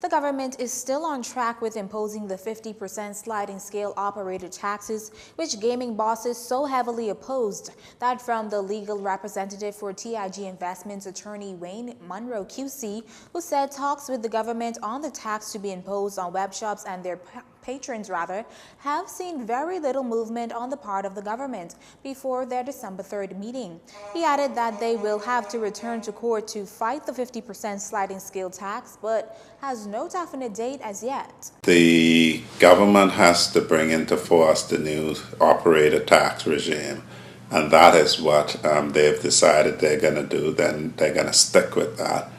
The government is still on track with imposing the 50% sliding scale operator taxes, which gaming bosses so heavily opposed. That from the legal representative for TIG Investments, attorney Wayne Monroe QC, who said talks with the government on the tax to be imposed on web shops and their patrons have seen very little movement on the part of the government before their December 3rd meeting. He added that they will have to return to court to fight the 50% sliding scale tax, but has no definite date as yet. The government has to bring into force the new operator tax regime, and that is what they've decided they're going to do. Then they're going to stick with that.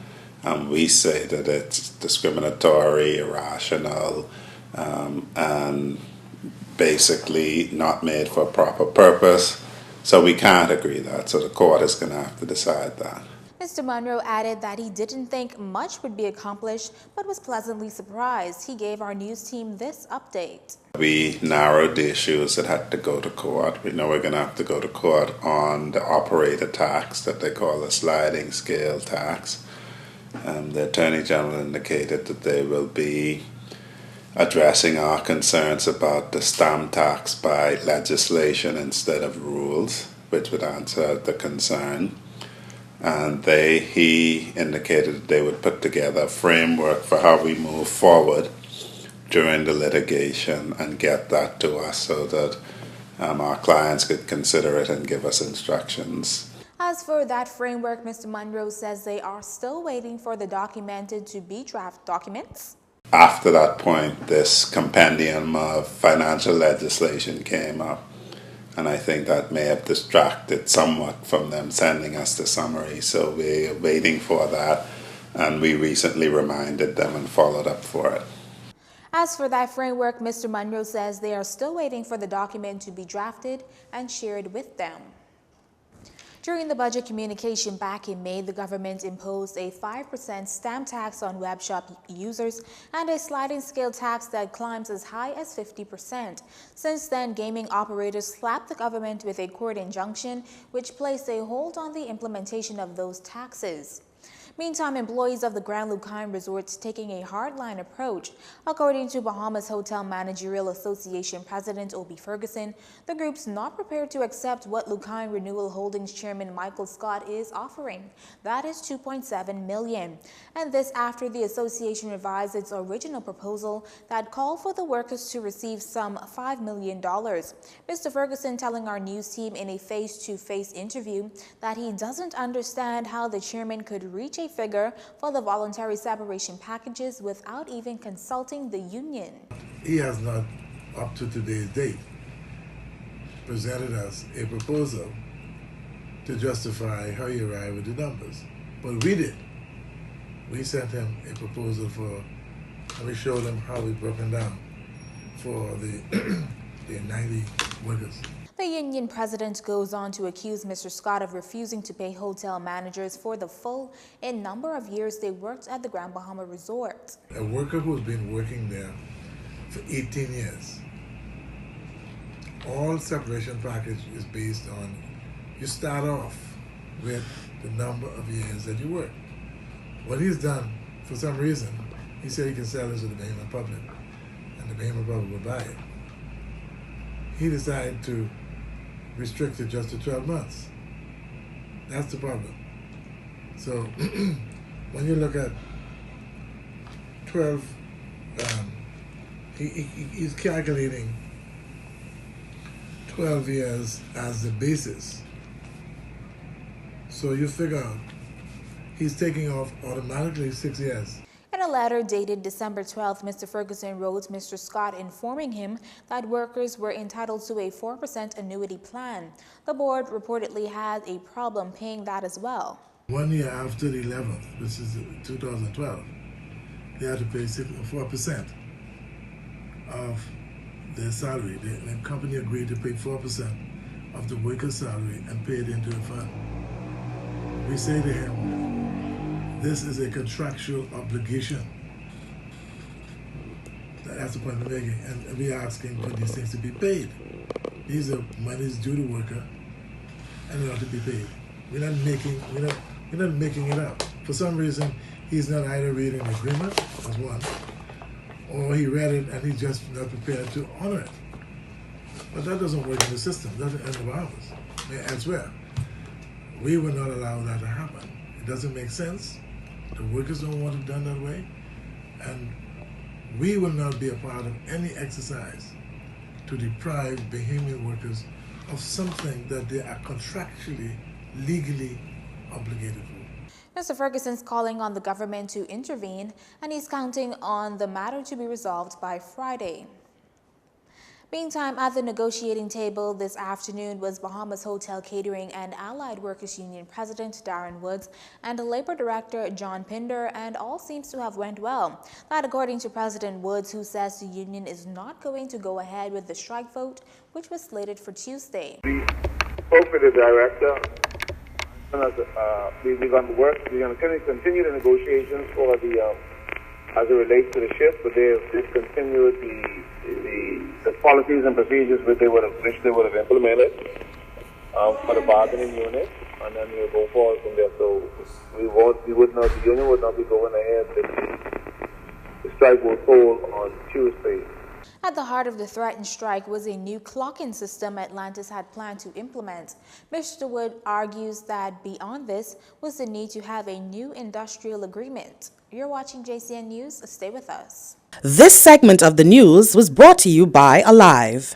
And we say that it's discriminatory, irrational, and basically not made for a proper purpose. So we can't agree that. So the court is going to have to decide that. Mr. Monroe added that he didn't think much would be accomplished, but was pleasantly surprised. He gave our news team this update. We narrowed the issues that had to go to court. We know we're going to have to go to court on the operator tax that they call the sliding scale tax. The Attorney General indicated that they will be addressing our concerns about the stamp tax by legislation instead of rules, which would answer the concern. And he indicated that they would put together a framework for how we move forward during the litigation and get that to us so that our clients could consider it and give us instructions. As for that framework, Mr. Monroe says they are still waiting for the documented to be draft documents. After that point, this compendium of financial legislation came up, and I think that may have distracted somewhat from them sending us the summary. So we're waiting for that, and we recently reminded them and followed up for it. As for that framework, Mr. Monroe says they are still waiting for the document to be drafted and shared with them. During the budget communication back in May, the government imposed a 5% stamp tax on web shop users and a sliding scale tax that climbs as high as 50%. Since then, gaming operators slapped the government with a court injunction, which placed a hold on the implementation of those taxes. Meantime, employees of the Grand Lucane Resorts taking a hardline approach. According to Bahamas Hotel Managerial Association President Obi Ferguson, the group's not prepared to accept what Lucane Renewal Holdings Chairman Michael Scott is offering. That is $2.7 million. And this after the association revised its original proposal that called for the workers to receive some $5 million. Mr. Ferguson telling our news team in a face-to-face interview that he doesn't understand how the chairman could reach a figure for the voluntary separation packages without even consulting the union. He has not, up to today's date, presented us a proposal to justify how he arrived with the numbers. But we did. We sent him a proposal and we showed him how we broken down for the 90 workers. The union president goes on to accuse Mr. Scott of refusing to pay hotel managers for the full number of years they worked at the Grand Bahama Resort. A worker who's been working there for 18 years, all separation package is based on, you start off with the number of years that you work. What he's done, for some reason, he said he can sell this to the Bahamian public, and the Bahamian public will buy it. He decided to restrict it just to 12 months. That's the problem. So when you look at 12, he's calculating 12 years as the basis. So you figure out he's taking off automatically 6 years. In a letter dated December 12th, Mr. Ferguson wrote Mr. Scott informing him that workers were entitled to a 4% annuity plan. The board reportedly had a problem paying that as well. 1 year after the 11th, which is 2012, they had to pay 4% of their salary. The company agreed to pay 4% of the worker's salary and pay it into a fund. We say to him, this is a contractual obligation. That's the point we're making. And we're asking for these things to be paid. These are monies due to worker and they ought to be paid. We're not making it up. For some reason, he's not either reading the agreement, as one, or he read it and he's just not prepared to honor it. But that doesn't work in the system. That's the end of ours. Elsewhere, we will not allow that to happen. It doesn't make sense. The workers don't want it done that way, and we will not be a part of any exercise to deprive Bahamian workers of something that they are contractually, legally obligated for. Mr. Ferguson's calling on the government to intervene, and he's counting on the matter to be resolved by Friday. Meantime, at the negotiating table this afternoon was Bahamas Hotel Catering and Allied Workers Union President Darren Woods and Labor Director John Pinder, and all seems to have went well. That according to President Woods, who says the union is not going to go ahead with the strike vote, which was slated for Tuesday. We spoke with the director. We're going to work. We're going to continue the negotiations for the as it relates to the shift, but they've discontinued the policies and procedures which they would have implemented for the bargaining unit, and then we'll go forward from there. So the union would not be going ahead with the strike will hold on Tuesday. At the heart of the threatened strike was a new clock-in system Atlantis had planned to implement. Mr. Wood argues that beyond this was the need to have a new industrial agreement. You're watching JCN News. Stay with us. This segment of the news was brought to you by Alive.